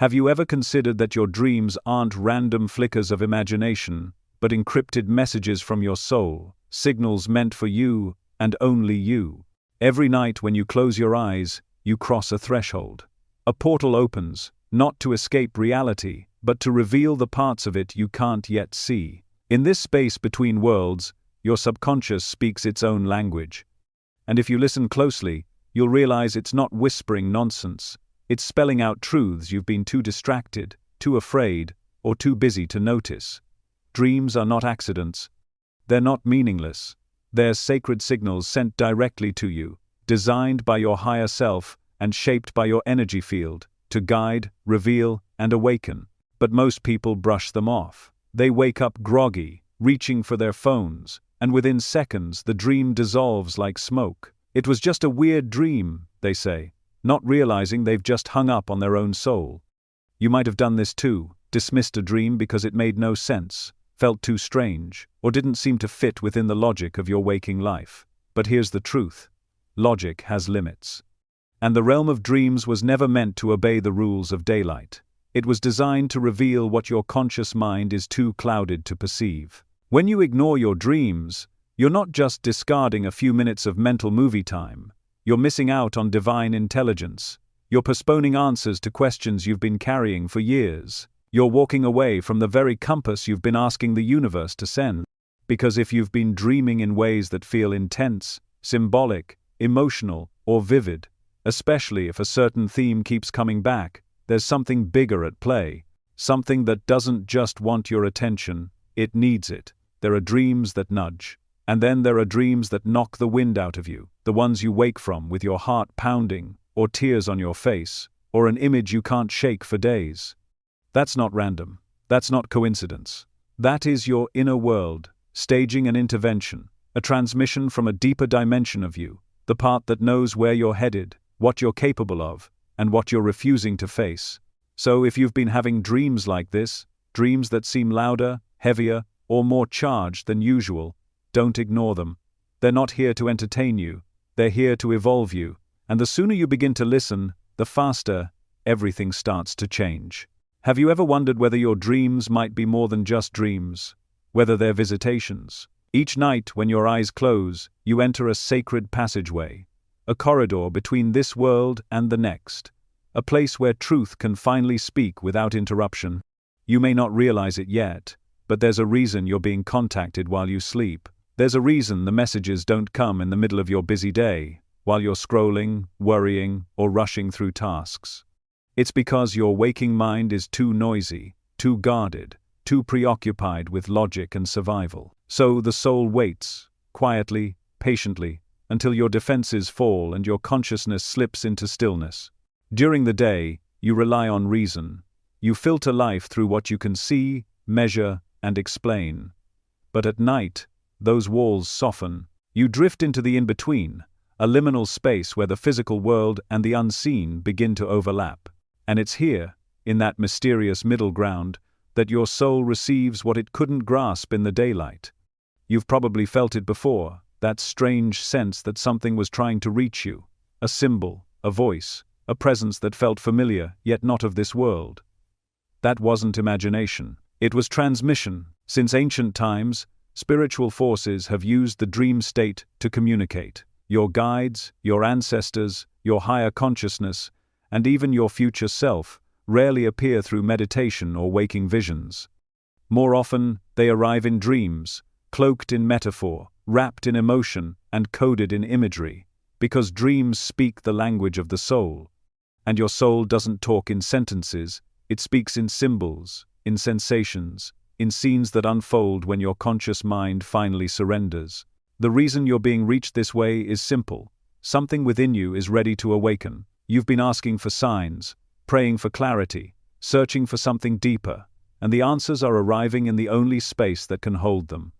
Have you ever considered that your dreams aren't random flickers of imagination, but encrypted messages from your soul, signals meant for you and only you? Every night when you close your eyes, you cross a threshold. A portal opens, not to escape reality, but to reveal the parts of it you can't yet see. In this space between worlds, your subconscious speaks its own language. And if you listen closely, you'll realize it's not whispering nonsense. It's spelling out truths you've been too distracted, too afraid, or too busy to notice. Dreams are not accidents. They're not meaningless. They're sacred signals sent directly to you, designed by your higher self and shaped by your energy field, to guide, reveal, and awaken. But most people brush them off. They wake up groggy, reaching for their phones, and within seconds the dream dissolves like smoke. It was just a weird dream, they say, not realizing they've just hung up on their own soul. You might have done this too, dismissed a dream because it made no sense, felt too strange, or didn't seem to fit within the logic of your waking life. But here's the truth. Logic has limits. And the realm of dreams was never meant to obey the rules of daylight. It was designed to reveal what your conscious mind is too clouded to perceive. When you ignore your dreams, you're not just discarding a few minutes of mental movie time. You're missing out on divine intelligence. You're postponing answers to questions you've been carrying for years. You're walking away from the very compass you've been asking the universe to send. Because if you've been dreaming in ways that feel intense, symbolic, emotional, or vivid, especially if a certain theme keeps coming back, there's something bigger at play. Something that doesn't just want your attention, it needs it. There are dreams that nudge. And then there are dreams that knock the wind out of you, the ones you wake from with your heart pounding, or tears on your face, or an image you can't shake for days. That's not random. That's not coincidence. That is your inner world, staging an intervention, a transmission from a deeper dimension of you, the part that knows where you're headed, what you're capable of, and what you're refusing to face. So if you've been having dreams like this, dreams that seem louder, heavier, or more charged than usual, don't ignore them. They're not here to entertain you. They're here to evolve you. And the sooner you begin to listen, the faster everything starts to change. Have you ever wondered whether your dreams might be more than just dreams? Whether they're visitations? Each night when your eyes close, you enter a sacred passageway. A corridor between this world and the next. A place where truth can finally speak without interruption. You may not realize it yet, but there's a reason you're being contacted while you sleep. There's a reason the messages don't come in the middle of your busy day, while you're scrolling, worrying, or rushing through tasks. It's because your waking mind is too noisy, too guarded, too preoccupied with logic and survival. So the soul waits, quietly, patiently, until your defenses fall and your consciousness slips into stillness. During the day, you rely on reason. You filter life through what you can see, measure, and explain. But at night, those walls soften. You drift into the in-between, a liminal space where the physical world and the unseen begin to overlap. And it's here, in that mysterious middle ground, that your soul receives what it couldn't grasp in the daylight. You've probably felt it before, that strange sense that something was trying to reach you. A symbol, a voice, a presence that felt familiar, yet not of this world. That wasn't imagination. It was transmission. Since ancient times, spiritual forces have used the dream state to communicate. Your guides, your ancestors, your higher consciousness, and even your future self rarely appear through meditation or waking visions. More often, they arrive in dreams, cloaked in metaphor, wrapped in emotion, and coded in imagery, because dreams speak the language of the soul. And your soul doesn't talk in sentences, it speaks in symbols, in sensations, in scenes that unfold when your conscious mind finally surrenders. The reason you're being reached this way is simple. Something within you is ready to awaken. You've been asking for signs, praying for clarity, searching for something deeper, and the answers are arriving in the only space that can hold them.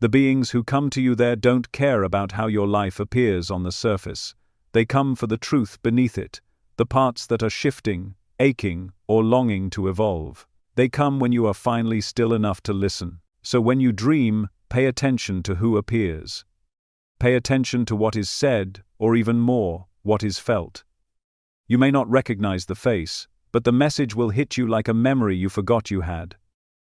The beings who come to you there don't care about how your life appears on the surface. They come for the truth beneath it, the parts that are shifting, aching, or longing to evolve. They come when you are finally still enough to listen. So when you dream, pay attention to who appears. Pay attention to what is said, or even more, what is felt. You may not recognize the face, but the message will hit you like a memory you forgot you had.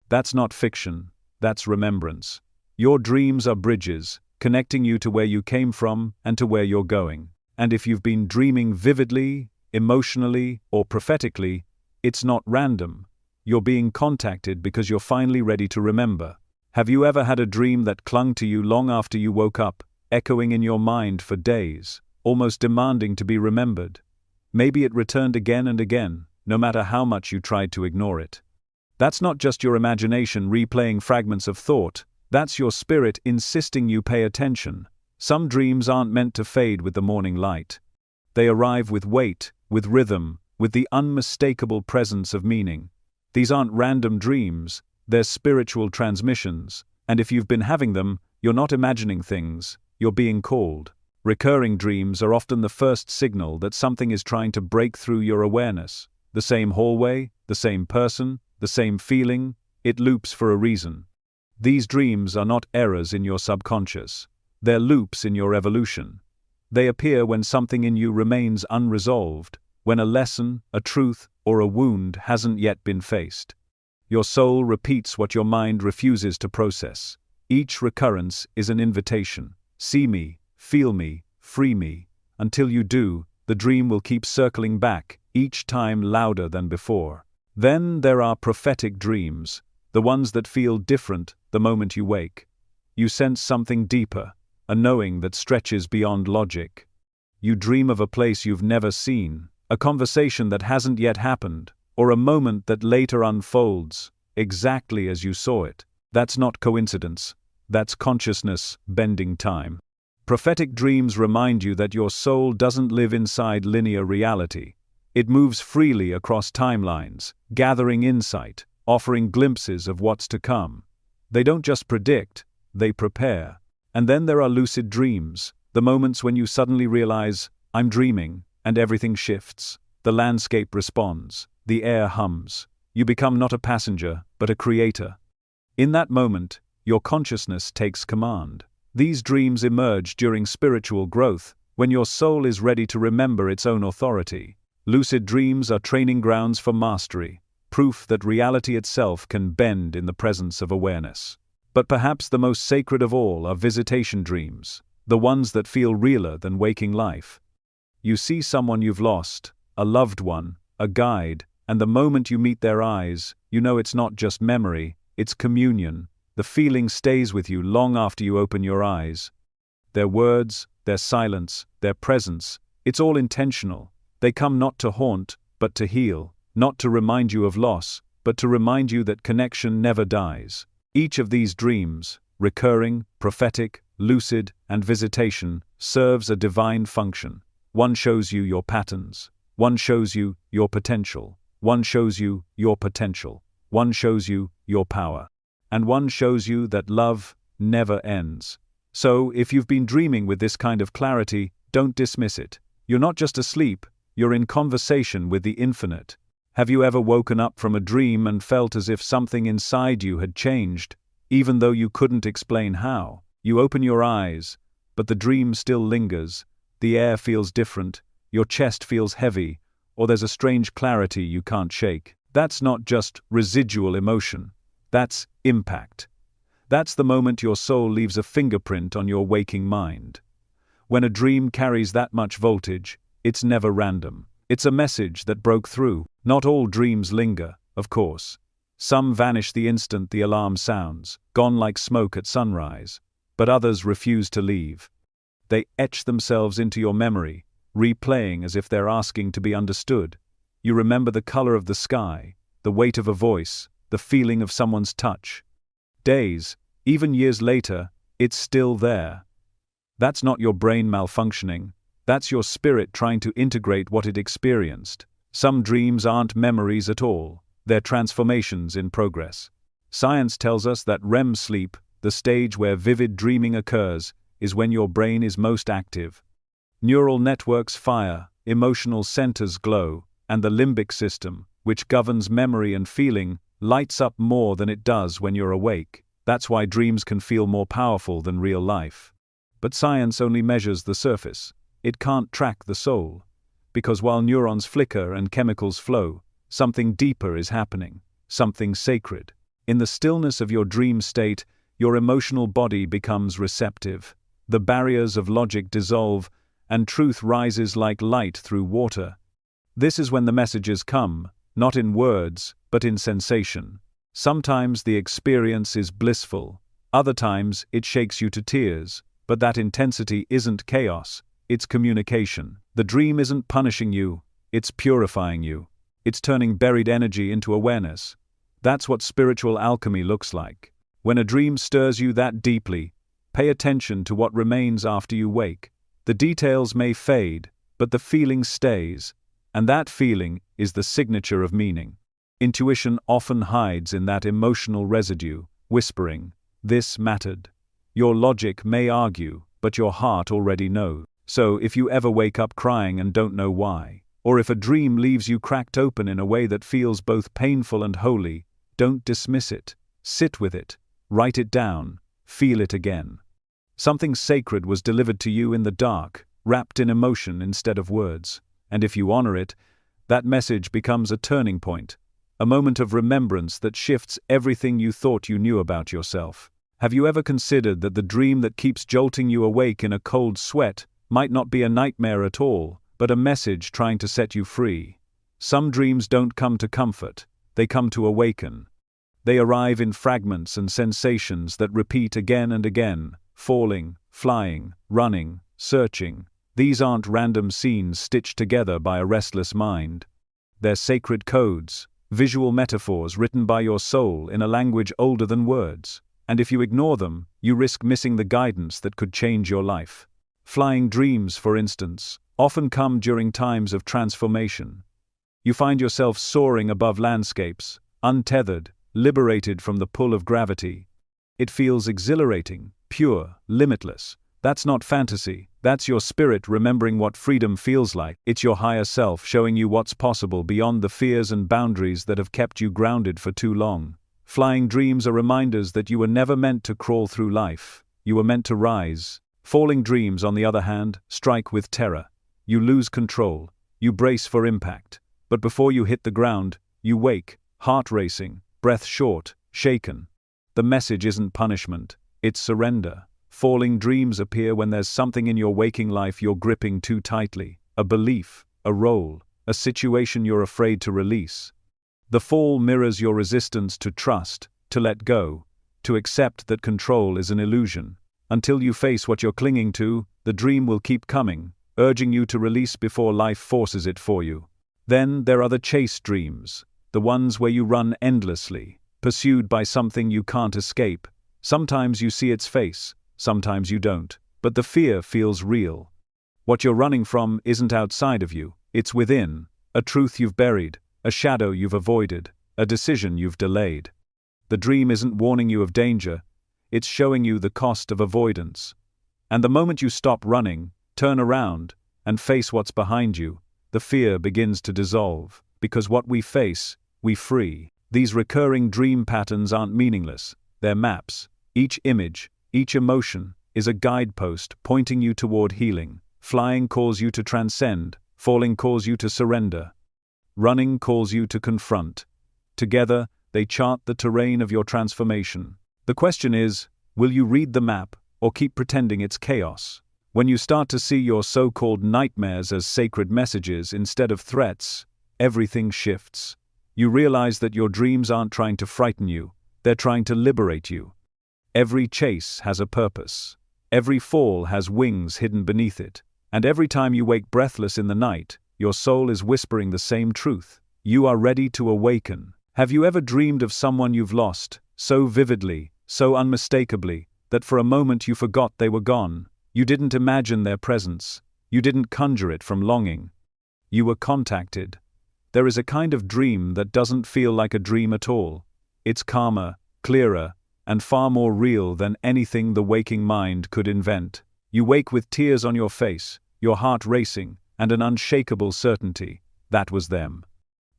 That's not fiction, that's remembrance. Your dreams are bridges, connecting you to where you came from and to where you're going. And if you've been dreaming vividly, emotionally, or prophetically, it's not random. You're being contacted because you're finally ready to remember. Have you ever had a dream that clung to you long after you woke up, echoing in your mind for days, almost demanding to be remembered? Maybe it returned again and again, no matter how much you tried to ignore it. That's not just your imagination replaying fragments of thought, that's your spirit insisting you pay attention. Some dreams aren't meant to fade with the morning light. They arrive with weight, with rhythm, with the unmistakable presence of meaning. These aren't random dreams, they're spiritual transmissions, and if you've been having them, you're not imagining things, you're being called. Recurring dreams are often the first signal that something is trying to break through your awareness. The same hallway, the same person, the same feeling, it loops for a reason. These dreams are not errors in your subconscious. They're loops in your evolution. They appear when something in you remains unresolved, when a lesson, a truth, or a wound hasn't yet been faced. Your soul repeats what your mind refuses to process. Each recurrence is an invitation. See me, feel me, free me. Until you do, the dream will keep circling back, each time louder than before. Then there are prophetic dreams, the ones that feel different the moment you wake. You sense something deeper, a knowing that stretches beyond logic. You dream of a place you've never seen, a conversation that hasn't yet happened, or a moment that later unfolds, exactly as you saw it. That's not coincidence, that's consciousness bending time. Prophetic dreams remind you that your soul doesn't live inside linear reality. It moves freely across timelines, gathering insight, offering glimpses of what's to come. They don't just predict, they prepare. And then there are lucid dreams, the moments when you suddenly realize, I'm dreaming, and everything shifts. The landscape responds, the air hums. You become not a passenger, but a creator. In that moment, your consciousness takes command. These dreams emerge during spiritual growth, when your soul is ready to remember its own authority. Lucid dreams are training grounds for mastery, proof that reality itself can bend in the presence of awareness. But perhaps the most sacred of all are visitation dreams, the ones that feel realer than waking life. You see someone you've lost, a loved one, a guide, and the moment you meet their eyes, you know it's not just memory, it's communion. The feeling stays with you long after you open your eyes. Their words, their silence, their presence, it's all intentional. They come not to haunt, but to heal, not to remind you of loss, but to remind you that connection never dies. Each of these dreams, recurring, prophetic, lucid, and visitation, serves a divine function. One shows you your patterns. One shows you your potential. One shows you your potential. One shows you your power. And one shows you that love never ends. So, if you've been dreaming with this kind of clarity, don't dismiss it. You're not just asleep, you're in conversation with the infinite. Have you ever woken up from a dream and felt as if something inside you had changed, even though you couldn't explain how? You open your eyes, but the dream still lingers. The air feels different, your chest feels heavy, or there's a strange clarity you can't shake. That's not just residual emotion. That's impact. That's the moment your soul leaves a fingerprint on your waking mind. When a dream carries that much voltage, it's never random. It's a message that broke through. Not all dreams linger, of course. Some vanish the instant the alarm sounds, gone like smoke at sunrise. But others refuse to leave. They etch themselves into your memory, replaying as if they're asking to be understood. You remember the color of the sky, the weight of a voice, the feeling of someone's touch. Days, even years later, it's still there. That's not your brain malfunctioning. That's your spirit trying to integrate what it experienced. Some dreams aren't memories at all. They're transformations in progress. Science tells us that REM sleep, the stage where vivid dreaming occurs, is when your brain is most active. Neural networks fire, emotional centers glow, and the limbic system, which governs memory and feeling, lights up more than it does when you're awake. That's why dreams can feel more powerful than real life. But science only measures the surface. It can't track the soul. Because while neurons flicker and chemicals flow, Something deeper is happening, something sacred. In the stillness of your dream state, your emotional body becomes receptive. The barriers of logic dissolve, and truth rises like light through water. This is when the messages come, not in words, but in sensation. Sometimes the experience is blissful, other times it shakes you to tears, but that intensity isn't chaos, it's communication. The dream isn't punishing you, it's purifying you. It's turning buried energy into awareness. That's what spiritual alchemy looks like. When a dream stirs you that deeply, pay attention to what remains after you wake. The details may fade, but the feeling stays, and that feeling is the signature of meaning. Intuition often hides in that emotional residue, whispering, "This mattered." Your logic may argue, but your heart already knows. So if you ever wake up crying and don't know why, or if a dream leaves you cracked open in a way that feels both painful and holy, don't dismiss it. Sit with it, write it down, feel it again. Something sacred was delivered to you in the dark, wrapped in emotion instead of words. And if you honor it, that message becomes a turning point, a moment of remembrance that shifts everything you thought you knew about yourself. Have you ever considered that the dream that keeps jolting you awake in a cold sweat might not be a nightmare at all, but a message trying to set you free? Some dreams don't come to comfort, they come to awaken. They arrive in fragments and sensations that repeat again and again, falling, flying, running, searching. These aren't random scenes stitched together by a restless mind. They're sacred codes, visual metaphors written by your soul in a language older than words. And if you ignore them, you risk missing the guidance that could change your life. Flying dreams, for instance, often come during times of transformation. You find yourself soaring above landscapes, untethered, liberated from the pull of gravity. It feels exhilarating, pure, limitless. That's not fantasy, that's your spirit remembering what freedom feels like. It's your higher self showing you what's possible beyond the fears and boundaries that have kept you grounded for too long. Flying dreams are reminders that you were never meant to crawl through life, you were meant to rise. Falling dreams, on the other hand, strike with terror. You lose control, you brace for impact. But before you hit the ground, you wake, heart racing, breath short, shaken. The message isn't punishment, it's surrender. Falling dreams appear when there's something in your waking life you're gripping too tightly, a belief, a role, a situation you're afraid to release. The fall mirrors your resistance to trust, to let go, to accept that control is an illusion. Until you face what you're clinging to, the dream will keep coming, urging you to release before life forces it for you. Then there are the chase dreams, the ones where you run endlessly, pursued by something you can't escape. Sometimes you see its face, sometimes you don't, but the fear feels real. What you're running from isn't outside of you, it's within, a truth you've buried, a shadow you've avoided, a decision you've delayed. The dream isn't warning you of danger, it's showing you the cost of avoidance. And the moment you stop running, turn around, and face what's behind you, the fear begins to dissolve, because what we face, we free. These recurring dream patterns aren't meaningless, they're maps. Each image, each emotion, is a guidepost pointing you toward healing. Flying calls you to transcend, falling calls you to surrender. Running calls you to confront. Together, they chart the terrain of your transformation. The question is, will you read the map, or keep pretending it's chaos? When you start to see your so-called nightmares as sacred messages instead of threats, everything shifts. You realize that your dreams aren't trying to frighten you, they're trying to liberate you. Every chase has a purpose. Every fall has wings hidden beneath it. And every time you wake breathless in the night, your soul is whispering the same truth. You are ready to awaken. Have you ever dreamed of someone you've lost, so vividly, so unmistakably, that for a moment you forgot they were gone? You didn't imagine their presence. You didn't conjure it from longing. You were contacted. There is a kind of dream that doesn't feel like a dream at all. It's calmer, clearer, and far more real than anything the waking mind could invent. You wake with tears on your face, your heart racing, and an unshakable certainty. That was them.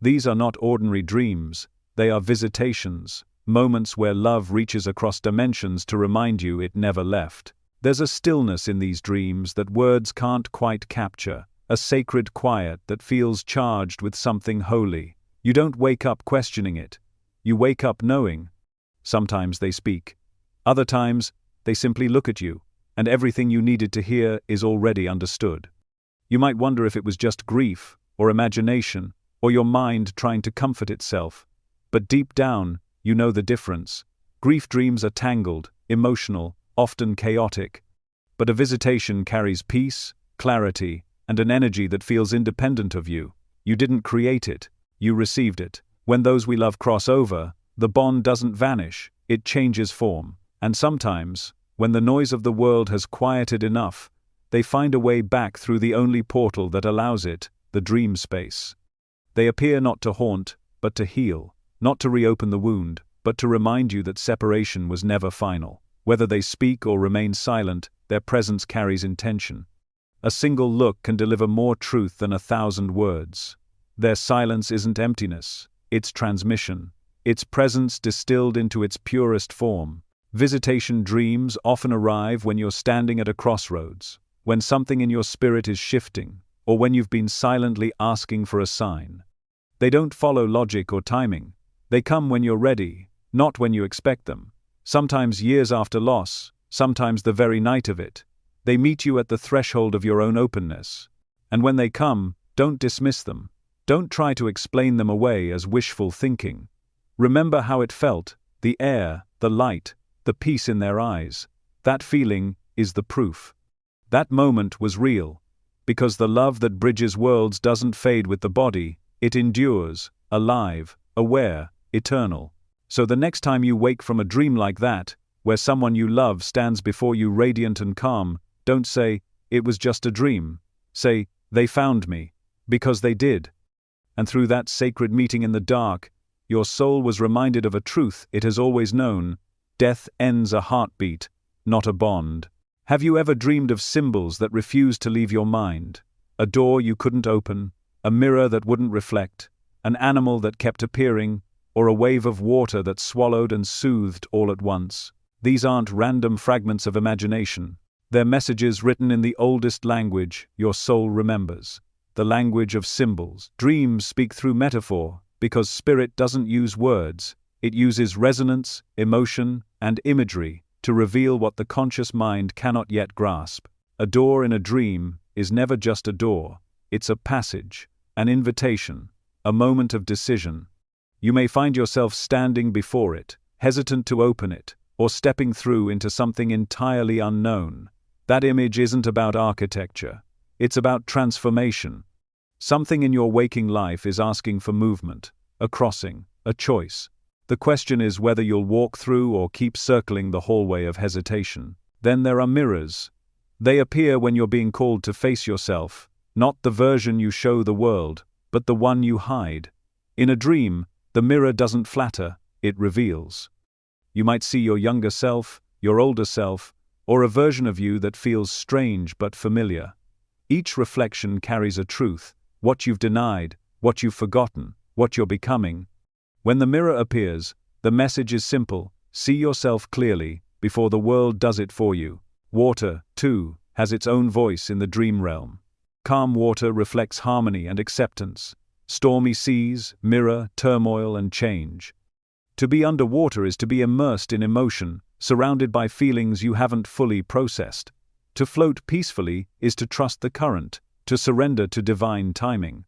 These are not ordinary dreams, they are visitations, moments where love reaches across dimensions to remind you it never left. There's a stillness in these dreams that words can't quite capture, a sacred quiet that feels charged with something holy. You don't wake up questioning it. You wake up knowing. Sometimes they speak. Other times, they simply look at you, and everything you needed to hear is already understood. You might wonder if it was just grief, or imagination, or your mind trying to comfort itself. But deep down, you know the difference. Grief dreams are tangled, emotional, often chaotic. But a visitation carries peace, clarity, and an energy that feels independent of you. You didn't create it, you received it. When those we love cross over, the bond doesn't vanish, it changes form. And sometimes, when the noise of the world has quieted enough, they find a way back through the only portal that allows it, the dream space. They appear not to haunt, but to heal, not to reopen the wound, but to remind you that separation was never final. Whether they speak or remain silent, their presence carries intention. A single look can deliver more truth than 1,000 words. Their silence isn't emptiness, it's transmission, its presence distilled into its purest form. Visitation dreams often arrive when you're standing at a crossroads, when something in your spirit is shifting, or when you've been silently asking for a sign. They don't follow logic or timing. They come when you're ready, not when you expect them. Sometimes years after loss, sometimes the very night of it. They meet you at the threshold of your own openness. And when they come, don't dismiss them. Don't try to explain them away as wishful thinking. Remember how it felt, the air, the light, the peace in their eyes. That feeling is the proof. That moment was real. Because the love that bridges worlds doesn't fade with the body, it endures, alive, aware, eternal. So the next time you wake from a dream like that, where someone you love stands before you radiant and calm, don't say, "It was just a dream." Say, "They found me." Because they did. And through that sacred meeting in the dark, your soul was reminded of a truth it has always known: death ends a heartbeat, not a bond. Have you ever dreamed of symbols that refused to leave your mind? A door you couldn't open, a mirror that wouldn't reflect, an animal that kept appearing, or a wave of water that swallowed and soothed all at once? These aren't random fragments of imagination. They're messages written in the oldest language your soul remembers, the language of symbols. Dreams speak through metaphor, because spirit doesn't use words, it uses resonance, emotion, and imagery to reveal what the conscious mind cannot yet grasp. A door in a dream is never just a door, it's a passage, an invitation, a moment of decision. You may find yourself standing before it, hesitant to open it, or stepping through into something entirely unknown. That image isn't about architecture, it's about transformation. Something in your waking life is asking for movement, a crossing, a choice. The question is whether you'll walk through or keep circling the hallway of hesitation. Then there are mirrors. They appear when you're being called to face yourself, not the version you show the world, but the one you hide. In a dream, the mirror doesn't flatter, it reveals. You might see your younger self, your older self, or a version of you that feels strange but familiar. Each reflection carries a truth: what you've denied, what you've forgotten, what you're becoming. When the mirror appears, the message is simple: see yourself clearly, before the world does it for you. Water, too, has its own voice in the dream realm. Calm water reflects harmony and acceptance. Stormy seas mirror turmoil and change. To be underwater is to be immersed in emotion, surrounded by feelings you haven't fully processed. To float peacefully is to trust the current, to surrender to divine timing.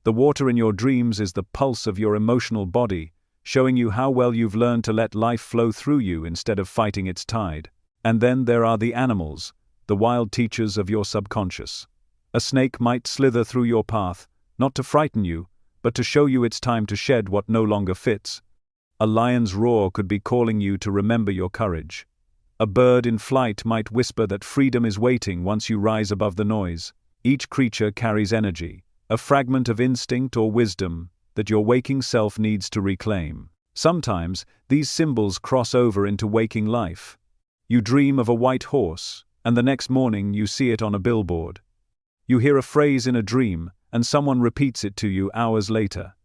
The water in your dreams is the pulse of your emotional body, showing you how well you've learned to let life flow through you instead of fighting its tide. And then there are the animals, the wild teachers of your subconscious. A snake might slither through your path, not to frighten you, but to show you it's time to shed what no longer fits. A lion's roar could be calling you to remember your courage. A bird in flight might whisper that freedom is waiting once you rise above the noise. Each creature carries energy, a fragment of instinct or wisdom that your waking self needs to reclaim. Sometimes, these symbols cross over into waking life. You dream of a white horse, and the next morning you see it on a billboard. You hear a phrase in a dream, and someone repeats it to you hours later.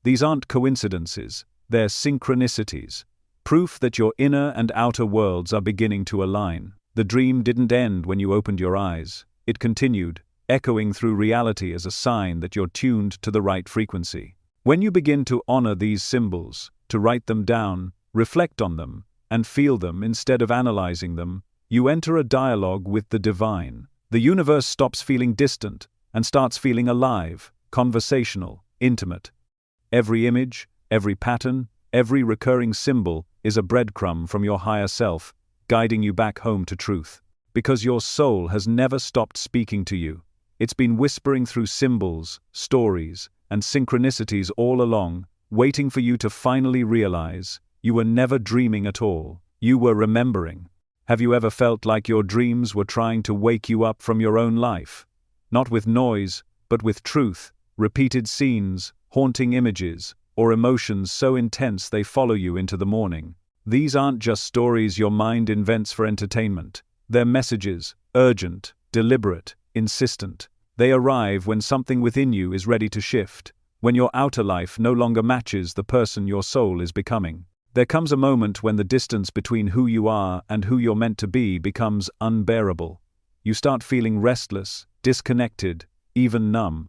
These aren't coincidences, they're synchronicities. Proof that your inner and outer worlds are beginning to align. The dream didn't end when you opened your eyes. It continued, echoing through reality as a sign that you're tuned to the right frequency. When you begin to honor these symbols, to write them down, reflect on them, and feel them instead of analyzing them, you enter a dialogue with the divine. The universe stops feeling distant and starts feeling alive, conversational, intimate. Every image, every pattern, every recurring symbol is a breadcrumb from your higher self, guiding you back home to truth. Because your soul has never stopped speaking to you. It's been whispering through symbols, stories, and synchronicities all along, waiting for you to finally realize you were never dreaming at all. You were remembering. Have you ever felt like your dreams were trying to wake you up from your own life? Not with noise, but with truth, repeated scenes, haunting images, or emotions so intense they follow you into the morning. These aren't just stories your mind invents for entertainment. They're messages, urgent, deliberate, insistent. They arrive when something within you is ready to shift, when your outer life no longer matches the person your soul is becoming. There comes a moment when the distance between who you are and who you're meant to be becomes unbearable. You start feeling restless, disconnected, even numb.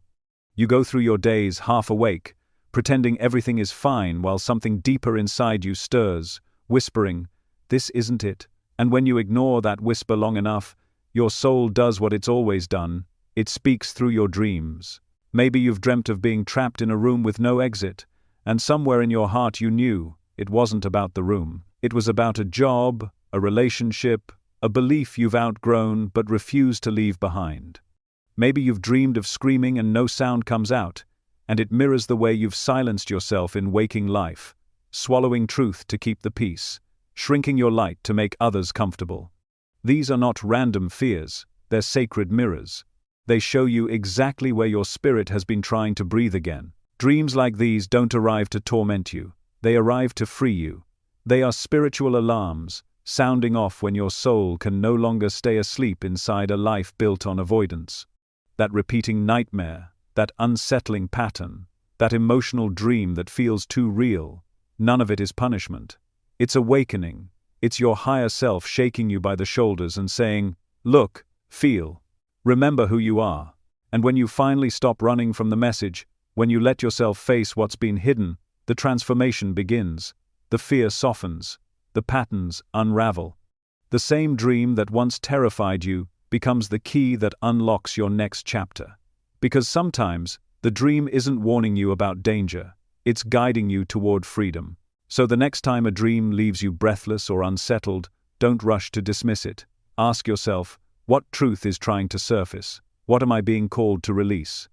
You go through your days half awake, pretending everything is fine while something deeper inside you stirs, whispering, "This isn't it." And when you ignore that whisper long enough, your soul does what it's always done. It speaks through your dreams. Maybe you've dreamt of being trapped in a room with no exit, and somewhere in your heart you knew it wasn't about the room. It was about a job, a relationship, a belief you've outgrown but refuse to leave behind. Maybe you've dreamed of screaming and no sound comes out, and it mirrors the way you've silenced yourself in waking life, swallowing truth to keep the peace, shrinking your light to make others comfortable. These are not random fears, they're sacred mirrors. They show you exactly where your spirit has been trying to breathe again. Dreams like these don't arrive to torment you, they arrive to free you. They are spiritual alarms, sounding off when your soul can no longer stay asleep inside a life built on avoidance. That repeating nightmare, that unsettling pattern, that emotional dream that feels too real, none of it is punishment. It's awakening. It's your higher self shaking you by the shoulders and saying, "Look, feel, remember who you are." And when you finally stop running from the message, when you let yourself face what's been hidden, the transformation begins. The fear softens. The patterns unravel. The same dream that once terrified you becomes the key that unlocks your next chapter. Because sometimes, the dream isn't warning you about danger, it's guiding you toward freedom. So the next time a dream leaves you breathless or unsettled, don't rush to dismiss it. Ask yourself, what truth is trying to surface? What am I being called to release?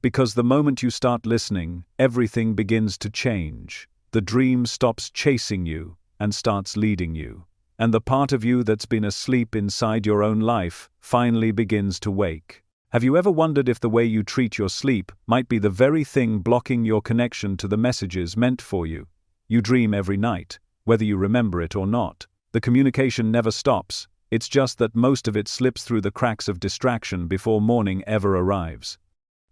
Because the moment you start listening, everything begins to change. The dream stops chasing you and starts leading you. And the part of you that's been asleep inside your own life finally begins to wake. Have you ever wondered if the way you treat your sleep might be the very thing blocking your connection to the messages meant for you? You dream every night, whether you remember it or not. The communication never stops, it's just that most of it slips through the cracks of distraction before morning ever arrives.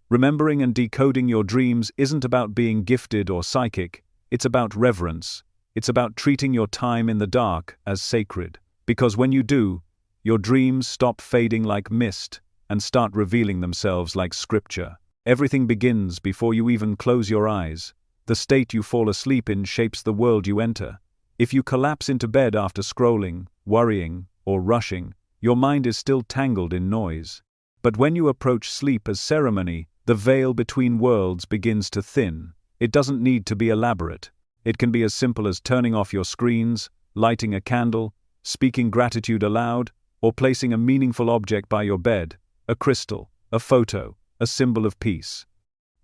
Remembering and decoding your dreams isn't about being gifted or psychic, it's about reverence. It's about treating your time in the dark as sacred. Because when you do, your dreams stop fading like mist and start revealing themselves like scripture. Everything begins before you even close your eyes. The state you fall asleep in shapes the world you enter. If you collapse into bed after scrolling, worrying, or rushing, your mind is still tangled in noise. But when you approach sleep as ceremony, the veil between worlds begins to thin. It doesn't need to be elaborate. It can be as simple as turning off your screens, lighting a candle, speaking gratitude aloud, or placing a meaningful object by your bed, a crystal, a photo, a symbol of peace.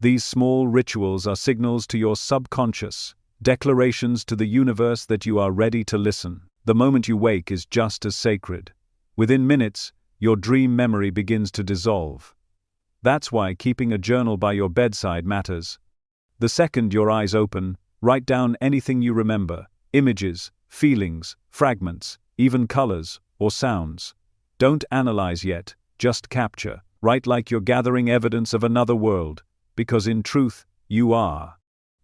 These small rituals are signals to your subconscious, declarations to the universe that you are ready to listen. The moment you wake is just as sacred. Within minutes, your dream memory begins to dissolve. That's why keeping a journal by your bedside matters. The second your eyes open, write down anything you remember, images, feelings, fragments, even colors or sounds. Don't analyze yet, just capture. Write like you're gathering evidence of another world, because in truth, you are.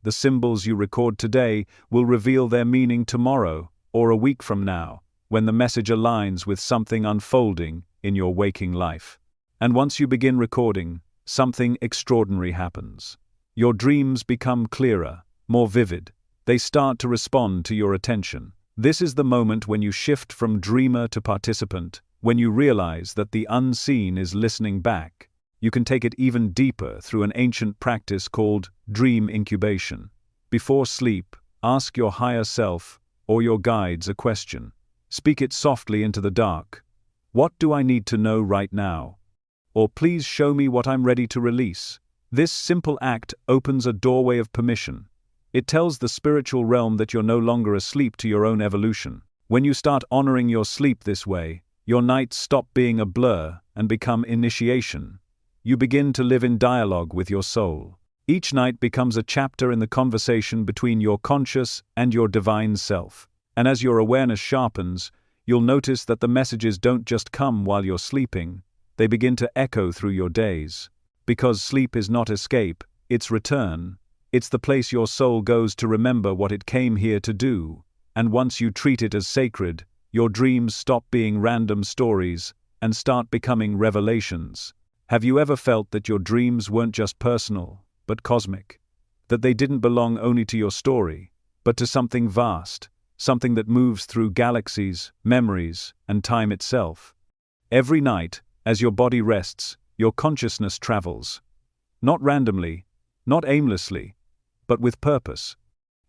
The symbols you record today will reveal their meaning tomorrow or a week from now, when the message aligns with something unfolding in your waking life. And once you begin recording, something extraordinary happens. Your dreams become clearer, more vivid. They start to respond to your attention. This is the moment when you shift from dreamer to participant, when you realize that the unseen is listening back. You can take it even deeper through an ancient practice called dream incubation. Before sleep, ask your higher self or your guides a question. Speak it softly into the dark. What do I need to know right now? Or please show me what I'm ready to release. This simple act opens a doorway of permission. It tells the spiritual realm that you're no longer asleep to your own evolution. When you start honoring your sleep this way, your nights stop being a blur and become initiation. You begin to live in dialogue with your soul. Each night becomes a chapter in the conversation between your conscious and your divine self. And as your awareness sharpens, you'll notice that the messages don't just come while you're sleeping, they begin to echo through your days. Because sleep is not escape, it's return. It's the place your soul goes to remember what it came here to do. And once you treat it as sacred, your dreams stop being random stories and start becoming revelations. Have you ever felt that your dreams weren't just personal, but cosmic? That they didn't belong only to your story, but to something vast, something that moves through galaxies, memories, and time itself? Every night, as your body rests, your consciousness travels. Not randomly, not aimlessly, but with purpose.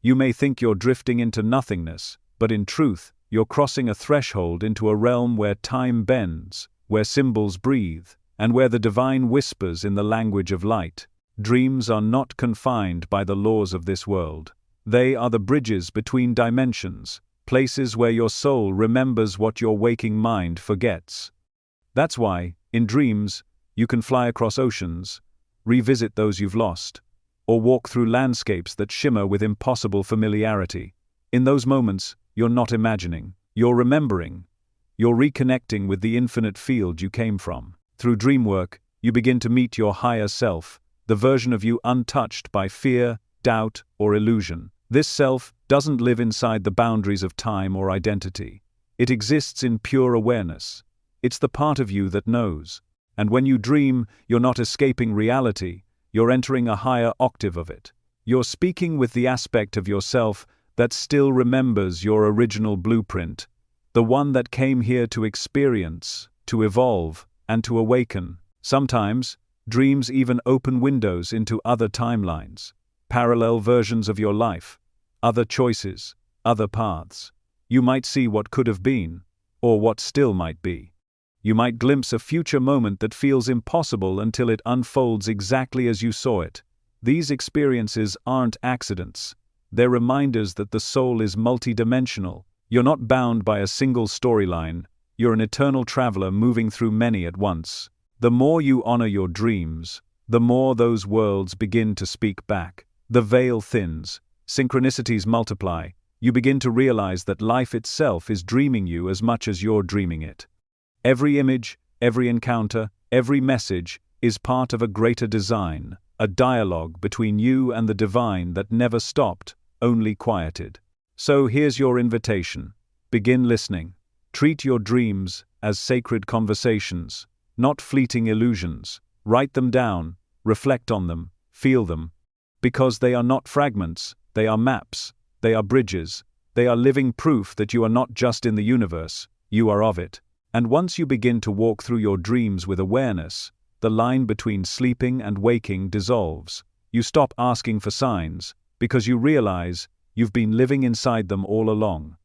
You may think you're drifting into nothingness, but in truth, you're crossing a threshold into a realm where time bends, where symbols breathe, and where the divine whispers in the language of light. Dreams are not confined by the laws of this world. They are the bridges between dimensions, places where your soul remembers what your waking mind forgets. That's why, in dreams, you can fly across oceans, revisit those you've lost, or walk through landscapes that shimmer with impossible familiarity. In those moments, you're not imagining, you're remembering. You're reconnecting with the infinite field you came from. Through dream work, you begin to meet your higher self, the version of you untouched by fear, doubt, or illusion. This self doesn't live inside the boundaries of time or identity. It exists in pure awareness. It's the part of you that knows. And when you dream, you're not escaping reality, you're entering a higher octave of it. You're speaking with the aspect of yourself that still remembers your original blueprint, the one that came here to experience, to evolve, and to awaken. Sometimes, dreams even open windows into other timelines, parallel versions of your life, other choices, other paths. You might see what could have been, or what still might be. You might glimpse a future moment that feels impossible until it unfolds exactly as you saw it. These experiences aren't accidents. They're reminders that the soul is multidimensional. You're not bound by a single storyline. You're an eternal traveler moving through many at once. The more you honor your dreams, the more those worlds begin to speak back. The veil thins, synchronicities multiply. You begin to realize that life itself is dreaming you as much as you're dreaming it. Every image, every encounter, every message is part of a greater design, a dialogue between you and the divine that never stopped, only quieted. So here's your invitation. Begin listening. Treat your dreams as sacred conversations, not fleeting illusions. Write them down, reflect on them, feel them. Because they are not fragments, they are maps, they are bridges, they are living proof that you are not just in the universe, you are of it. And once you begin to walk through your dreams with awareness, the line between sleeping and waking dissolves. You stop asking for signs, because you realize you've been living inside them all along.